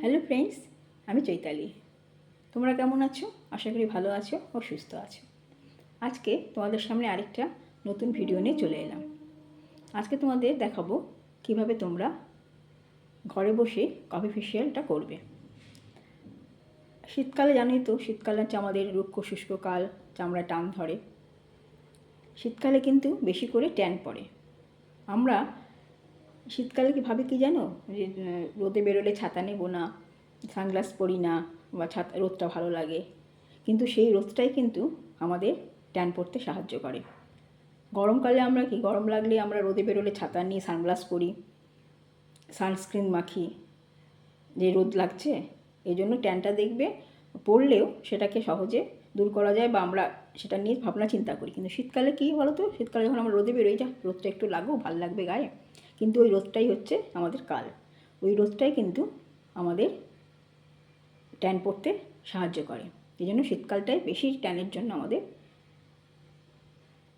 Hello friends, আমি চৈতালি। তোমরা কেমন আছো? আশা করি ভালো আছো ও সুস্থ আছো। আজকে তোমাদের সামনে আরেকটা নতুন ভিডিও নিয়ে চলে এলাম। আজকে তোমাদের দেখাবো কিভাবে তোমরা ঘরে বসে কফি ফেশিয়ালটা করবে। শীতকালে জানোই তো, শীতকালে হচ্ছে আমাদের রুক্ষ শুষ্ক কাল, চামড়া টান ধরে। শীতকালে কিন্তু বেশি করে ট্যান পড়ে। আমরা শীতকালে কি ভাবি কি জানো, যে রোদে বেরোলে ছাতা নেব না, সানগ্লাস পরি না, বা রোদটা ভালো লাগে, কিন্তু সেই রোদটাই কিন্তু আমাদের ট্যান পড়তে সাহায্য করে। গরমকালে আমরা কি, গরম লাগলে আমরা রোদে বেরোলে ছাতা নিয়ে সানগ্লাস পরি, সানস্ক্রিন মাখি, যে রোদ লাগছে এই জন্য ট্যানটা দেখবে পড়লেও সেটাকে সহজে দূর করা যায়, বা আমরা সেটা নিয়ে ভাবনা চিন্তা করি। কিন্তু শীতকালে কী বলো তো, শীতকালে যখন আমরা রোদে বেরোই, যা রোদটা একটু লাগুক, ভালো লাগবে গায়ে, কিন্তু ওই রোদটাই হচ্ছে আমাদের কাল। ওই রোদটাই কিন্তু আমাদের ট্যান পড়তে সাহায্য করে। এই জন্য শীতকালটাই বেশি ট্যানের জন্য আমাদের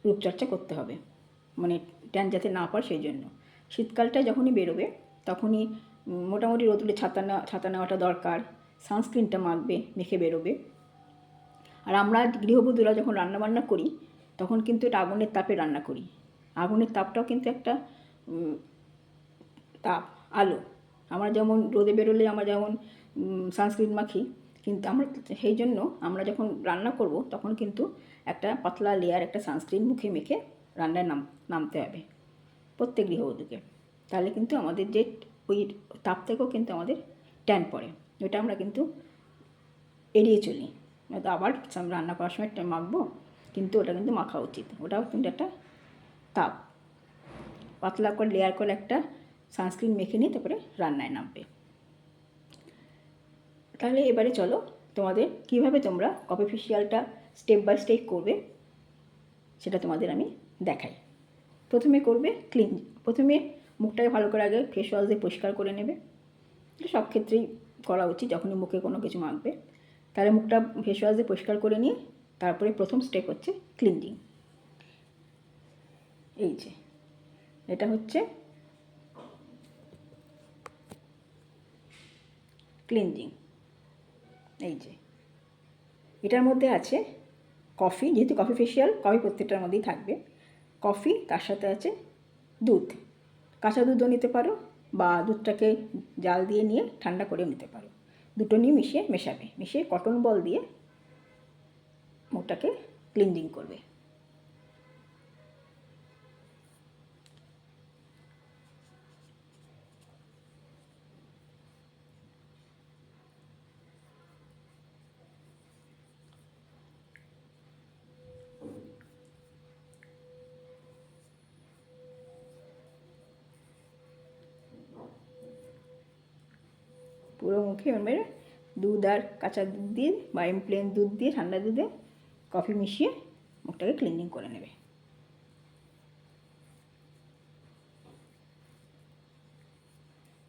রূপচর্চা করতে হবে, মানে ট্যান যাতে না পড়ে সেই জন্য। শীতকালটা যখনই বেরোবে তখনই মোটামুটি রোদুলে ছাতা নেওয়াটা দরকার। সানস্ক্রিনটা মেখে বেরোবে। আর আমরা গৃহবধূরা যখন রান্নাবান্না করি তখন কিন্তু এটা আগুনের তাপে রান্না করি। আগুনের তাপটাও কিন্তু একটা তাপ, আলো। আমরা যেমন রোদে বেরোলে আমরা যেমন সানস্ক্রিন মাখি, কিন্তু আমরা সেই জন্য আমরা যখন রান্না করব তখন কিন্তু একটা পাতলা লেয়ার একটা সানস্ক্রিন মুখে মেখে রান্নায় নামতে হবে প্রত্যেক গৃহবধূকে। তাহলে কিন্তু আমাদের যে ওই তাপ থেকেও কিন্তু আমাদের ট্যান পড়ে, ওইটা আমরা কিন্তু এড়িয়ে চলি। হয়তো আবার রান্না করার সময় মাখবো, কিন্তু ওটা কিন্তু মাখা উচিত। ওটাও কিন্তু একটা তাপ, পাতলা করে লেয়ার করে একটা সানস্ক্রিন মেখে নিয়ে তারপরে রান্নায় নামবে। তাহলে এবারে চলো তোমাদের কিভাবে তোমরা কফি ফেশিয়ালটা স্টেপ বাই স্টেপ করবে সেটা তোমাদের আমি দেখাই। প্রথমে করবে প্রথমে মুখটাকে ভালো করে আগে ফেস ওয়াশ দিয়ে পরিষ্কার করে নেবে। এটা সব ক্ষেত্রেই করা উচিত, যখনই মুখে কোনো কিছু মাখবে। তাহলে মুখটা ফেস ওয়াশ দিয়ে পরিষ্কার করে নিয়ে তারপরে প্রথম স্টেপ হচ্ছে ক্লিনজিং। এই যে এটা হচ্ছে ক্লিনজিং। এই যে এটার মধ্যে আছে কফি, যেহেতু কফি ফেশিয়াল, কফি প্রত্যেকটার মধ্যেই থাকবে। কফি, তার সাথে আছে দুধ, কাঁচা দুধও নিতে পারো, বা দুধটাকে জাল দিয়ে নিয়ে ঠান্ডা করেও নিতে পারো। দুটো নিয়ে মিশিয়ে কটন বল দিয়ে মুখটাকে ক্লিনজিং করবে। পুরো মুখে মেরে দুধ আর কাঁচা দুধ দিয়ে বা প্লেন দুধ দিয়ে, ঠান্ডা দুধে কফি মিশিয়ে মুখটাকে ক্লিনজিং করে নেবে।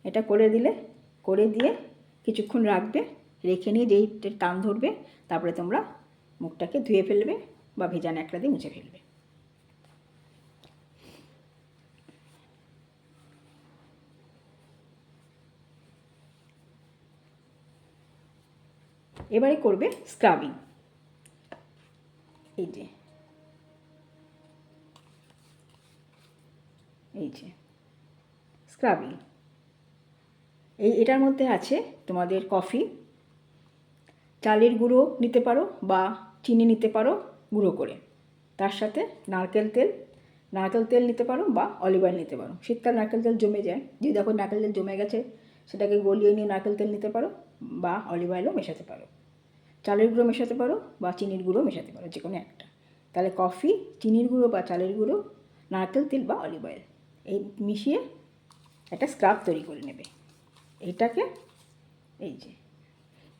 এটা করে দিয়ে কিছুক্ষণ রাখবে। রেখে নিয়ে যেই টান ধরবে তারপরে তোমরা মুখটাকে ধুয়ে ফেলবে বা ভেজা ন্যাকড়া দিয়ে মুছে ফেলবে। এবারে করবে স্ক্রাবিং। এই যে স্ক্রাবিং, এটার মধ্যে আছে তোমাদের কফি, চালের গুঁড়ো নিতে পারো বা চিনি নিতে পারো গুঁড়ো করে, তার সাথে নারকেল তেল নিতে পারো বা অলিভ অয়েল নিতে পারো। শীতকাল নারকেল তেল জমে যায়, যদি দেখো নারকেল তেল জমে গেছে সেটাকে গলিয়ে নিয়ে নারকেল তেল নিতে পারো, বা অলিভ অয়েলও মেশাতে পারো। চালের গুঁড়ো মেশাতে পারো বা চিনির গুঁড়ো মেশাতে পারো, যে কোনো একটা। তাহলে কফি, চিনির গুঁড়ো বা চালের গুঁড়ো, নারকেল তেল বা অলিভ অয়েল এই মিশিয়ে একটা স্ক্রাব তৈরি করে নেবে।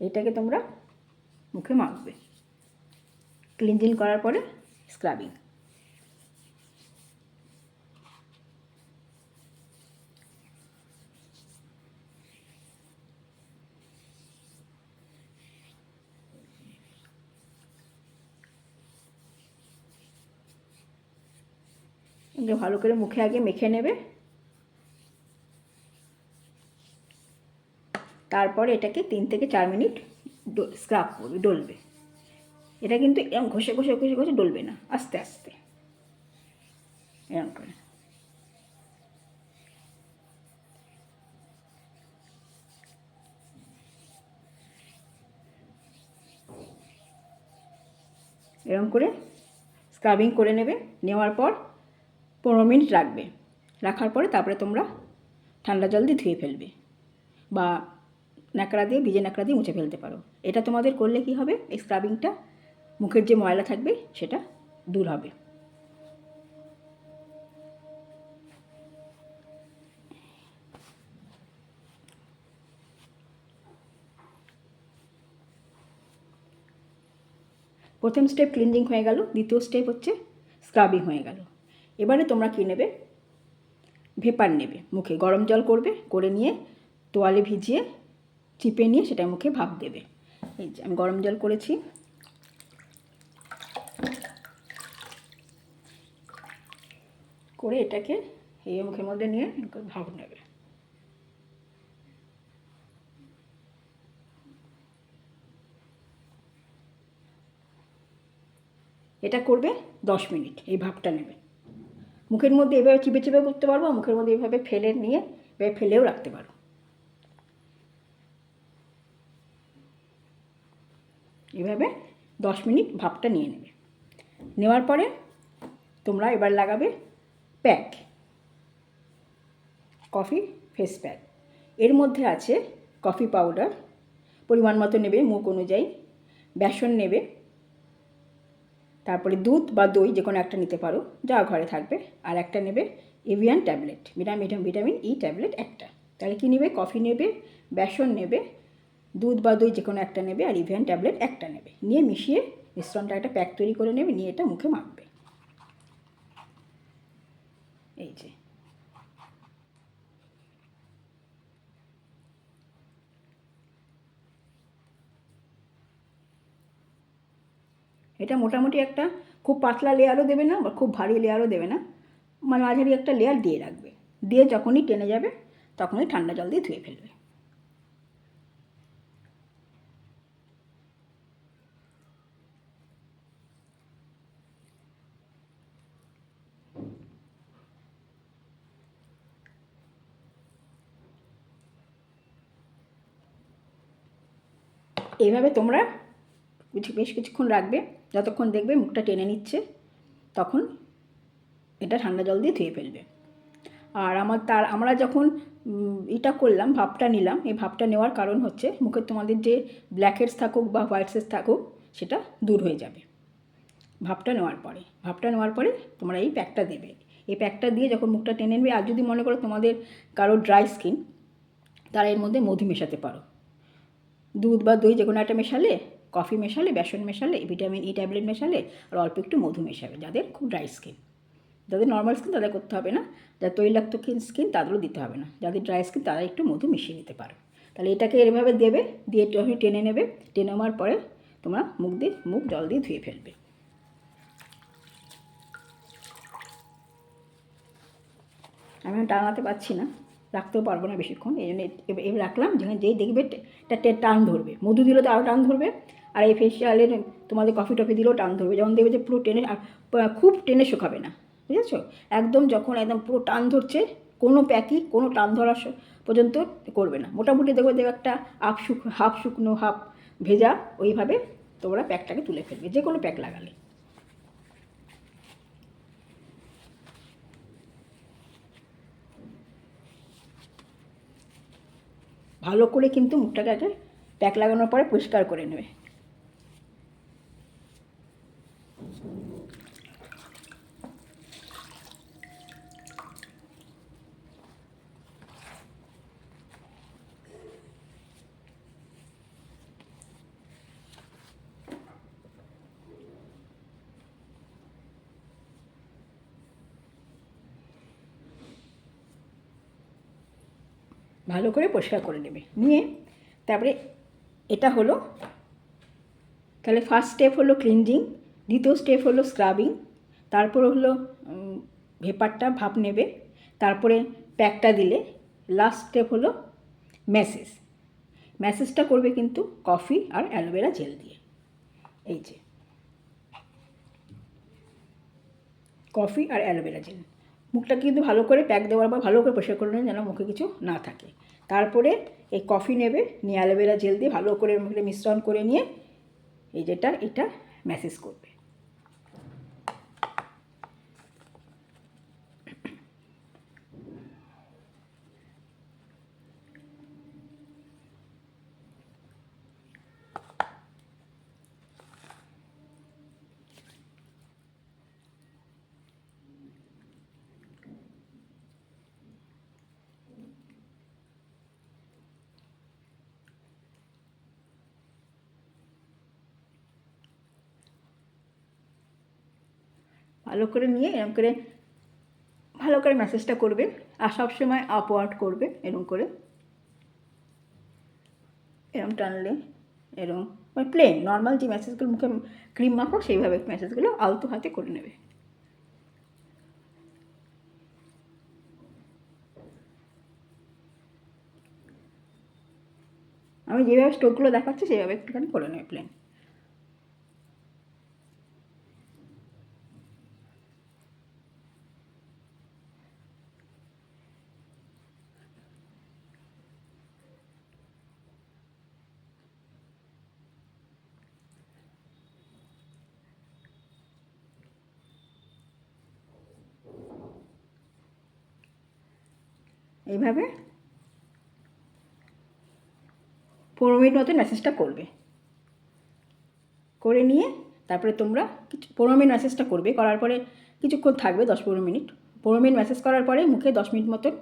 এইটাকে তোমরা মুখে মাখবে ক্লিনজিং করার পরে। স্ক্রাবিং ভালো করে মুখে আগে মেখে নেবে। তারপরে এটাকে 3 থেকে 4 মিনিট স্ক্রাব করবে, ডলবে। এটা কিন্তু এরকম ঘষে ঘষে ঘষে ঘষে ডলবে না, আস্তে আস্তে এরকম করে। এরকম করে স্ক্রাবিং করে নেবে। নেওয়ার পর 15 মিনিট রাখবে। রাখার পরে তারপরে তোমরা ঠান্ডা জল দিয়ে ধুয়ে ফেলবে, বা ন্যাকড়া দিয়ে, ভিজে ন্যাকড়া দিয়ে মুছে ফেলতে পারো। এটা তোমাদের করলে কি হবে, এই স্ক্রাবিংটা মুখের যে ময়লা থাকবে সেটা দূর হবে। প্রথম স্টেপ ক্লিনজিং হয়ে গেল, দ্বিতীয় স্টেপ হচ্ছে স্ক্রাবিং হয়ে গেল। এবারে তোমরা কী নেবে, ভেপার নেবে। মুখে গরম জল করবে, করে নিয়ে তোয়ালে ভিজিয়ে চিপে নিয়ে সেটা মুখে ভাপ দেবে। এই যে আমি গরম জল করেছি, করে এটাকে এই মুখের মধ্যে নিয়ে ভাপ নেবে। এটা করবে 10 মিনিট, এই ভাপটা নেবে। মুখের মধ্যে এভাবে চিপে চিপে করতে পারবো, মুখের মধ্যে এভাবে ফেলে নিয়ে এভাবে ফেলেও রাখতে পারো। এভাবে 10 মিনিট ভাপটা নিয়ে নেবে। নেওয়ার পরে তোমরা এবার লাগাবে প্যাক, কফি ফেস প্যাক। এর মধ্যে আছে কফি পাউডার পরিমাণ মতো নেবে, মুখ অনুযায়ী। বেসন নেবে, তারপরে দুধ বা দই যে কোনো একটা নিতে পারো, যা ঘরে থাকবে। আর একটা নেবে avian tablet, vitamin E tablet একটা। তাহলে কী নেবে, কফি নেবে, বেসন নেবে, দুধ বা দই যে কোনো একটা নেবে, আর এভিয়ান ট্যাবলেট একটা নেবে। নিয়ে মিশিয়ে মিশ্রণটা একটা প্যাক তৈরি করে নেবে, নিয়ে এটা মুখে মাখবে। এই যে এটা মোটামুটি একটা খুব পাতলা লেয়ারও দেবে না, বা খুব ভারী লেয়ারও দেবে না, মানে মাঝারি একটা লেয়ার দিয়ে রাখবে। দিয়ে যখনই টেনে যাবে তখনই ঠান্ডা জল দিয়ে ধুয়ে ফেলবে। এইভাবে তোমরা বেশ কিছুক্ষণ রাখবে, যতক্ষণ দেখবে মুখটা টেনে নিচ্ছে তখন এটা ঠান্ডা জল দিয়ে ধুয়ে ফেলবে। আর আমরা যখন এটা করলাম, ভাপটা নিলাম, এই ভাপটা নেওয়ার কারণ হচ্ছে মুখে তোমাদের যে ব্ল্যাকহেডস থাকুক বা হোয়াইটসেস থাকুক সেটা দূর হয়ে যাবে ভাপটা নেওয়ার পরে তোমরা এই প্যাকটা দেবে। এই প্যাকটা দিয়ে যখন মুখটা টেনে নেবে, আর যদি মনে করো তোমাদের কারো ড্রাই স্কিন, তারা এর মধ্যে মধু মেশাতে পারো। দুধ বা দই যে কোনো একটা মেশালে, কফি মেশালে, বেসন মেশালে, ভিটামিন ই ট্যাবলেট মেশালে, আর অল্প একটু মধু মেশাবে যাদের খুব ড্রাই স্কিন। যাদের নর্মাল স্কিন তাদের করতে হবে না, যাদের তৈলাক্ত স্কিন তাদেরও দিতে হবে না। যাদের ড্রাই স্কিন তারা একটু মধু মিশিয়ে নিতে পারো। তাহলে এটাকে এভাবে দেবে, দিয়ে টেনে নেবে। টেনে নেওয়ার পরে তোমরা মুখ জল দিয়ে ধুয়ে ফেলবে। আমি টানাতে পারছি না, রাখতেও পারবো না বেশিক্ষণ, এই জন্য এবার রাখলাম। যেই দেখবে এটা টান ধরবে, মধু দিলে তো আরও টান ধরবে, আর এই ফেসিয়ালের তোমাদের কফি টফি দিলেও টান ধরবে। যেমন দেখবে যে পুরো টেনে, আর খুব টেনে শুকাবে না, বুঝেছ? একদম যখন একদম পুরো টান ধরছে, কোনো প্যাকই কোনো টান ধরার পর্যন্ত করবে না। মোটামুটি দেখবে একটা হাফ শুকনো হাফ ভেজা, ওইভাবে তোমরা প্যাকটাকে তুলে ফেলবে, যে কোনো প্যাক লাগালে। ভালো করে কিন্তু মুখটাকে আগে প্যাক লাগানোর পরে পরিষ্কার করে নেবে। ভালো করে পরিষ্কার করে নেবে, নিয়ে তারপরে এটা হলো, তাহলে ফার্স্ট স্টেপ হলো ক্লিনজিং, দ্বিতীয় স্টেপ হলো স্ক্রাবিং, তারপরে হলো ভেপারটা ভাপ নেবে, তারপরে প্যাকটা দিলে লাস্ট স্টেপ হলো ম্যাসেজ। ম্যাসেজটা করবে কিন্তু কফি আর অ্যালোভেরা জেল দিয়ে। এই যে কফি আর অ্যালোভেরা জেল, মুখটা কিন্তু ভালো করে প্যাক দেওয়ার পর ভালো করে পরিষ্কার করে নেবেন যেন মুখে কিছু না থাকে। তারপরে এই কফি নেবে, নিয়ে অ্যালোভেরা জেল দিয়ে ভালো করে মুখে মিশ্রণ করে নিয়ে এটা ম্যাসেজ করবে। ভালো করে নিয়ে এরকম করে ভালো করে ম্যাসেজটা করবে, আর সবসময় আপওয়ার্ড করবে এরকম করে, এরকম টানলে এরকম মানে প্লেন নর্মাল যে ম্যাসেজগুলো মুখে ক্রিম মাখো সেইভাবে ম্যাসেজগুলো আলতো হাতে করে নেবে। আমি যেভাবে স্ট্রোকগুলো দেখাচ্ছি সেইভাবে একটুখানি করে নেবে প্লেন। এইভাবে 15 মিনিট মতো ম্যাসেজটা করবে, করে নিয়ে তারপরে তোমরা কিছু 15 মিনিট ম্যাসেজটা করবে, করার পরে কিছুক্ষণ থাকবে 10-15 মিনিট। 15 মিনিট ম্যাসেজ করার পরে মুখে 10 মিনিট মতন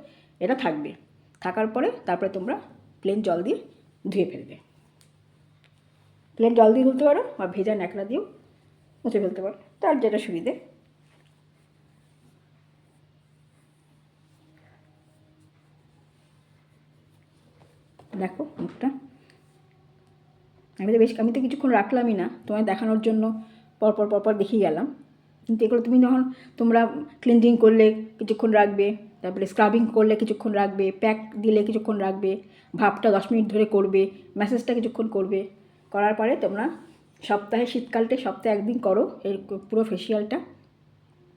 এটা থাকবে, থাকার পরে তারপরে তোমরা প্লেন জল দিয়ে ধুয়ে ফেলবে। প্লেন জল দিয়ে ধুতে পারো বা ভেজা ন্যাকড়া দিয়েও মুছে ফেলতে পারো, তার যেটা সুবিধে। দেখো মুখটা আমি তো কিছুক্ষণ রাখলামই না, তোমায় দেখানোর জন্য পরপর দেখিয়ে গেলাম, কিন্তু এগুলো তোমরা ক্লিনজিং করলে কিছুক্ষণ রাখবে, তারপরে স্ক্রাবিং করলে কিছুক্ষণ রাখবে, প্যাক দিলে কিছুক্ষণ রাখবে, ভাপটা 10 মিনিট ধরে করবে, ম্যাসেজটা কিছুক্ষণ করবে, করার পরে তোমরা শীতকালটা সপ্তাহে একদিন করো এই পুরো ফেসিয়ালটা,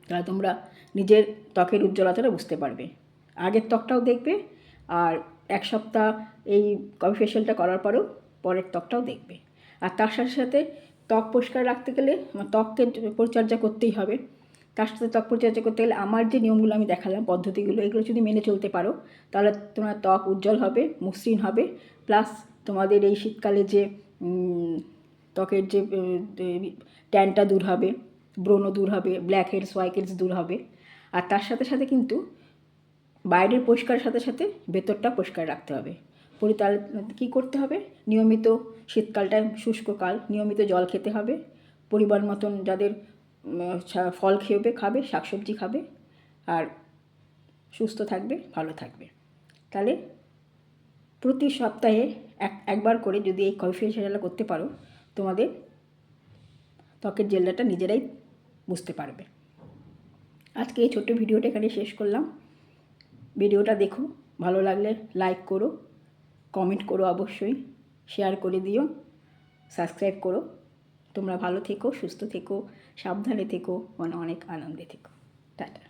তাহলে তোমরা নিজের ত্বকের উজ্জ্বলতাটা বুঝতে পারবে। আগের ত্বকটাও দেখবে, আর এক সপ্তাহ এই কফি ফেশিয়ালটা করার পরেও পরের ত্বকটাও দেখবে। আর তার সাথে সাথে ত্বক পরিষ্কার রাখতে গেলে ত্বককে পরিচর্যা করতেই হবে। তার সাথে ত্বক পরিচর্যা করতে গেলে আমার যে নিয়মগুলো আমি দেখালাম, পদ্ধতিগুলো, এগুলো যদি মেনে চলতে পারো তাহলে তোমার ত্বক উজ্জ্বল হবে, মসৃণ হবে, প্লাস তোমাদের এই শীতকালে যে ত্বকের যে ট্যানটা দূর হবে, ব্রণ দূর হবে, ব্ল্যাক হেডস হোয়াইট হেডস দূর হবে। আর তার সাথে সাথে কিন্তু বাইরের পরিষ্কারের সাথে সাথে ভেতরটা পরিষ্কার রাখতে হবে। তাহলে কী করতে হবে, নিয়মিত শীতকালটা শুষ্ককাল, নিয়মিত জল খেতে হবে, পরিমাণ মতন যাদের ফল খাবে, শাকসবজি খাবে, আর সুস্থ থাকবে, ভালো থাকবে। তাহলে প্রতি সপ্তাহে একবার করে যদি এই কফি ফেশিয়ালটা করতে পারো, তোমাদের ত্বকের জেল্লাটা নিজেরাই বুঝতে পারবে। আজকে এই ছোট্ট ভিডিওটা এখানে শেষ করলাম। ভিডিওটা দেখো, ভালো লাগলে লাইক করো, কমেন্ট করো, অবশ্যই শেয়ার করে দিও, সাবস্ক্রাইব করো। তোমরা ভালো থেকো, সুস্থ থেকো, সাবধানে থেকো, অনেক আনন্দে থেকো। টাটা।